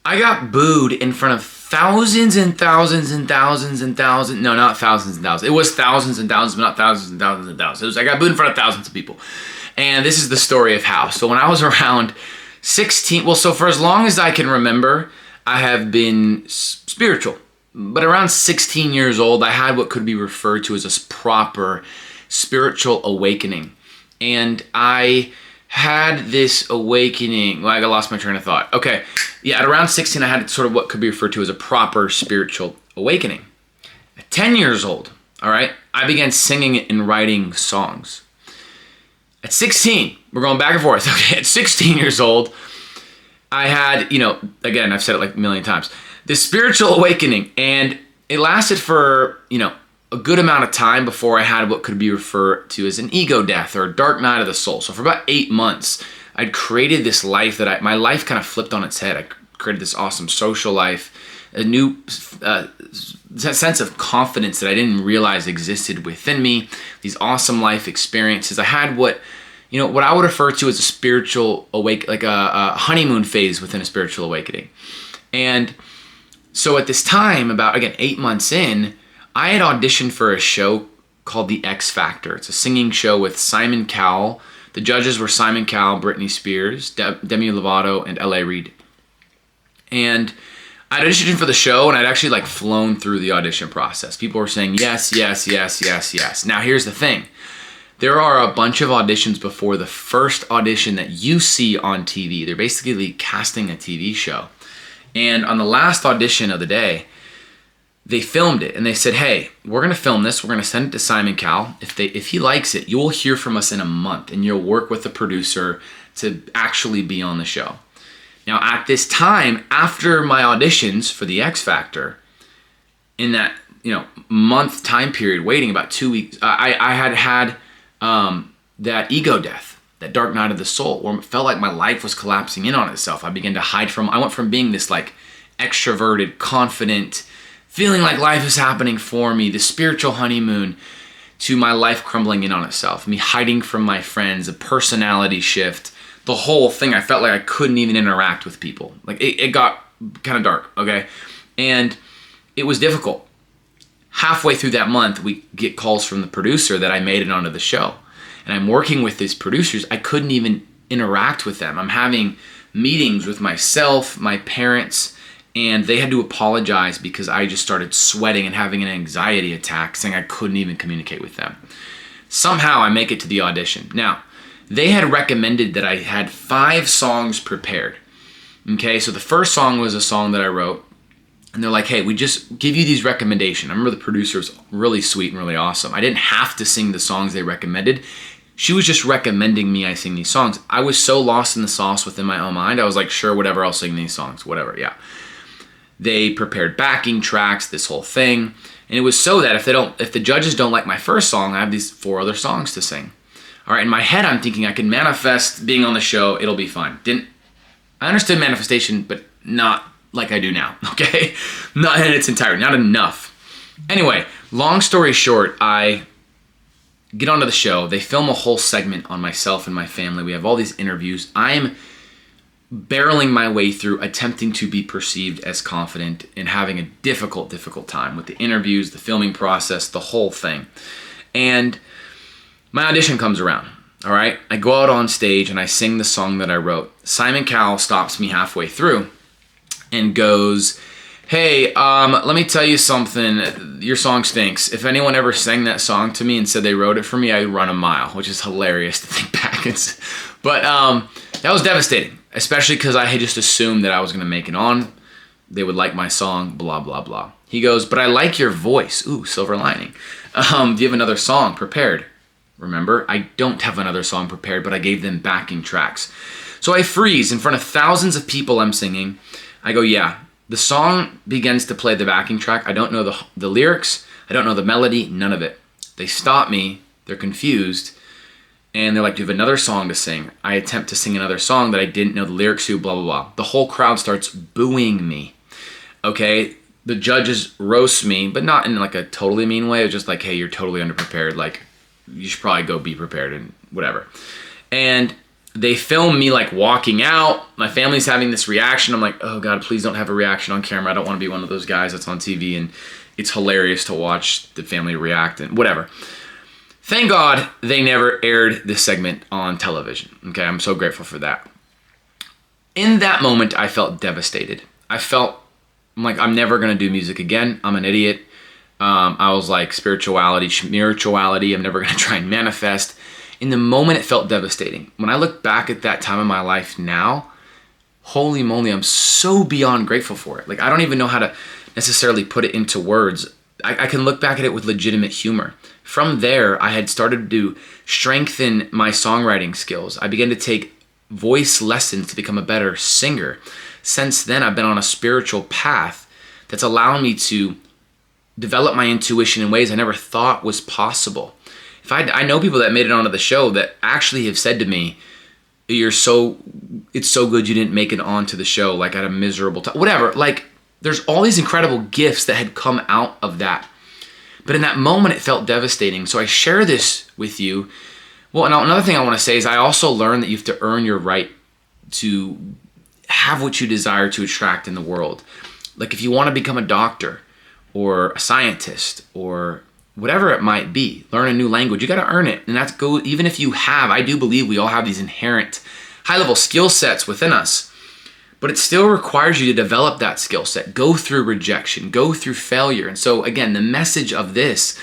I got booed in front of thousands and thousands and thousands and thousands. No, not thousands and thousands. It was thousands and thousands, but not thousands and thousands and thousands. I got booed in front of thousands of people. And this is the story of how. So when I was around 16, well, so for as long as I can remember, I have been spiritual. But around 16 years old, I had what could be referred to as a proper spiritual awakening. And I had this awakening. Well, I lost my train of thought. Okay. Yeah, at around 16, I had sort of what could be referred to as a proper spiritual awakening. At 10 years old, all right, I began singing and writing songs. At 16, we're going back and forth. Okay, at 16 years old, I had, again, I've said it like a million times, this spiritual awakening. And it lasted for, a good amount of time before I had what could be referred to as an ego death or a dark night of the soul. So for about 8 months, I'd created this life that my life kind of flipped on its head. I created this awesome social life, a new sense of confidence that I didn't realize existed within me, these awesome life experiences. I had what I would refer to as a spiritual like a honeymoon phase within a spiritual awakening. And so at this time, about, again, 8 months in, I had auditioned for a show called The X Factor. It's a singing show with Simon Cowell. The judges were Simon Cowell, Britney Spears, Demi Lovato, and L.A. Reid. And I'd auditioned for the show, and I'd actually flown through the audition process. People were saying yes, yes, yes, yes, yes. Now here's the thing. There are a bunch of auditions before the first audition that you see on TV. They're basically casting a TV show. And on the last audition of the day, they filmed it and they said, hey, we're going to film this. We're going to send it to Simon Cowell. If he likes it, you will hear from us in a month and you'll work with the producer to actually be on the show. Now, at this time, after my auditions for the X Factor, in that month time period, waiting about 2 weeks, I had that ego death, that dark night of the soul, where it felt like my life was collapsing in on itself. I began to hide I went from being this extroverted, confident, feeling like life is happening for me, the spiritual honeymoon, to my life crumbling in on itself, me hiding from my friends, a personality shift, the whole thing. I felt like I couldn't even interact with people. It got kind of dark, okay? And it was difficult. Halfway through that month, we get calls from the producer that I made it onto the show. And I'm working with these producers. I couldn't even interact with them. I'm having meetings with myself, my parents, and they had to apologize because I just started sweating and having an anxiety attack, saying I couldn't even communicate with them. Somehow I make it to the audition. Now, they had recommended that I had 5 songs prepared. Okay, so the first song was a song that I wrote, and they're like, hey, we just give you these recommendations. I remember the producer was really sweet and really awesome. I didn't have to sing the songs they recommended. She was just recommending me I sing these songs. I was so lost in the sauce within my own mind. I was like, sure, whatever, I'll sing these songs, whatever, yeah. They prepared backing tracks, this whole thing. And it was so that if the judges don't like my first song, I have these 4 other songs to sing. All right, in my head, I'm thinking I can manifest being on the show, it'll be fine. I understood manifestation, but not like I do now, okay? Not in its entirety, not enough. Anyway, long story short, I get onto the show. They film a whole segment on myself and my family. We have all these interviews. I'm barreling my way through, attempting to be perceived as confident and having a difficult time with the interviews, the filming process, the whole thing. And my audition comes around, all right? I go out on stage and I sing the song that I wrote. Simon Cowell stops me halfway through and goes, hey, let me tell you something. Your song stinks. If anyone ever sang that song to me and said they wrote it for me, I'd run a mile, which is hilarious to think back. But that was devastating, especially because I had just assumed that I was going to make it on. They would like my song, blah, blah, blah. He goes, but I like your voice. Ooh, silver lining. Do you have another song prepared? Remember, I don't have another song prepared, but I gave them backing tracks. So I freeze in front of thousands of people I'm singing. I go, yeah. The song begins to play the backing track. I don't know the lyrics. I don't know the melody, none of it. They stop me. They're confused. And they're like, do you have another song to sing? I attempt to sing another song that I didn't know the lyrics to, blah, blah, blah. The whole crowd starts booing me. Okay? The judges roast me, but not in a totally mean way. It was just like, hey, you're totally underprepared. You should probably go be prepared and whatever. And they film me like walking out. My family's having this reaction. I'm like, oh God, please don't have a reaction on camera. I don't want to be one of those guys that's on TV and it's hilarious to watch the family react and whatever. Thank God they never aired this segment on television. Okay, I'm so grateful for that. In that moment, I felt devastated. I'm like, I'm never gonna do music again. I'm an idiot. I was like, spirituality, I'm never gonna try and manifest. In the moment, it felt devastating. When I look back at that time in my life now, holy moly, I'm so beyond grateful for it. Like, I don't even know how to necessarily put it into words. I can look back at it with legitimate humor. From there, I had started to strengthen my songwriting skills. I began to take voice lessons to become a better singer. Since then, I've been on a spiritual path that's allowing me to develop my intuition in ways I never thought was possible. I know people that made it onto the show that actually have said to me, it's so good you didn't make it onto the show, like at a miserable time, whatever. Like, there's all these incredible gifts that had come out of that. But in that moment, it felt devastating. So I share this with you. Well, and another thing I want to say is I also learned that you have to earn your right to have what you desire to attract in the world. Like, if you want to become a doctor or a scientist or whatever it might be, learn a new language, you got to earn it. And that's even if you have, I do believe we all have these inherent high-level skill sets within us. But it still requires you to develop that skill set, go through rejection, go through failure. And so again, the message of this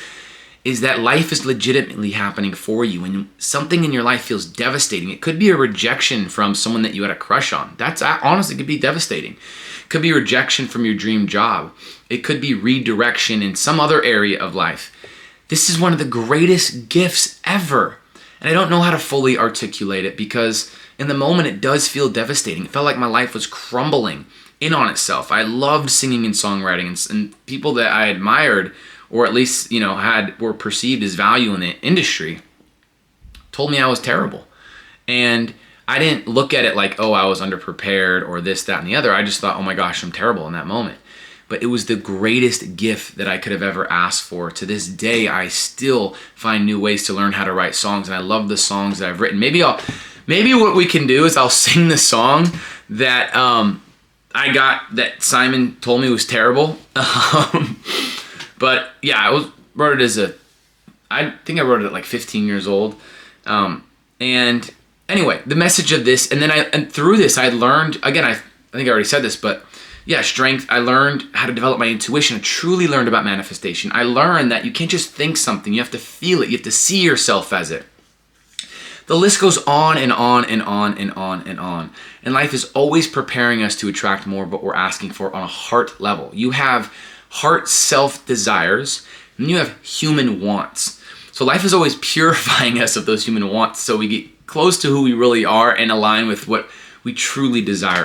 is that life is legitimately happening for you. When something in your life feels devastating, it could be a rejection from someone that you had a crush on. That's honestly could be devastating. It could be rejection from your dream job. It could be redirection in some other area of life. This is one of the greatest gifts ever. And I don't know how to fully articulate it because in the moment, it does feel devastating. It felt like my life was crumbling in on itself. I loved singing and songwriting, and people that I admired, or at least were perceived as value in the industry, told me I was terrible. And I didn't look at it like, oh, I was underprepared or this, that, and the other. I just thought, oh my gosh, I'm terrible in that moment. But it was the greatest gift that I could have ever asked for. To this day, I still find new ways to learn how to write songs, and I love the songs that I've written. Maybe what we can do is I'll sing the song that I got that Simon told me was terrible. But yeah, I wrote it I think I wrote it at like 15 years old. And anyway, the message of this, and through this I learned, again, I think I already said this, but yeah, strength. I learned how to develop my intuition. I truly learned about manifestation. I learned that you can't just think something, you have to feel it, you have to see yourself as it. The list goes on and on and on and on and on. And life is always preparing us to attract more of what we're asking for on a heart level. You have heart self-desires, and you have human wants. So life is always purifying us of those human wants so we get close to who we really are and align with what we truly desire.